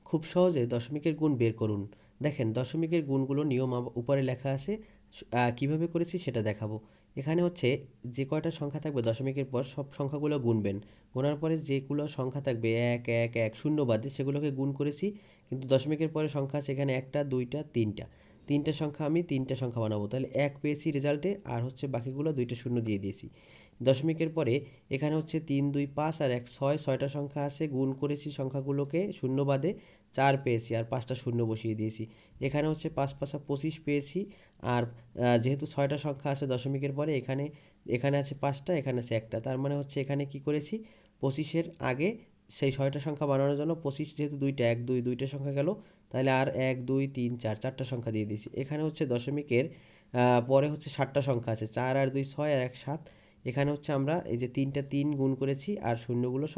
খুব সহজে দশমিকের গুণ বের করুন। দেখেন দশমিকের গুণগুলো নিয়ম উপরে লেখা আছে। কিভাবে করেছি সেটা দেখাবো। এখানে হচ্ছে যে কয়টা সংখ্যা থাকবে দশমিকের পর সব সংখ্যাগুলো গুনবেন। গোনার পরে যেগুলো সংখ্যা থাকবে এক এক এক শূন্য বাদে সেগুলোকে গুণ করেছি। কিন্তু দশমিকের পরে সংখ্যা আছে এখানে একটা দুইটা তিনটা। তিনটা সংখ্যা আমি তিনটা সংখ্যা বানাবো, তাহলে এক পেয়েছি রেজাল্টে, আর হচ্ছে বাকিগুলো দুইটা শূন্য দিয়ে দিয়েছি। দশমিকের পরে এখানে হচ্ছে তিন দুই পাঁচ আর এক ছয়, ছয়টা সংখ্যা আছে, গুণ করেছি সংখ্যাগুলোকে শূন্য বাদে, চার পেয়েছি আর পাঁচটা শূন্য বসিয়ে দিয়েছি। এখানে হচ্ছে পাঁচ পাঁচা 25 পেয়েছি। আর যেহেতু ছয়টা সংখ্যা আছে দশমিকের পরে, এখানে এখানে আছে পাঁচটা, এখানে আছে একটা, তার মানে হচ্ছে এখানে কি করেছি, 25-এর আগে সেই ছয়টা সংখ্যা বানানোর জন্য 25 যেহেতু দুইটা, এক দুই দুইটা সংখ্যা গেল, তাহলে আর এক দুই তিন চার, চারটা সংখ্যা দিয়ে দিয়েছি। এখানে হচ্ছে দশমিকের পরে হচ্ছে 7টা সংখ্যা আছে, চার আর দুই ছয় আর এক সাত। এখানে হচ্ছে আমরা এই যে তিনটা তিন গুণ করেছি আর শূন্যগুলো সব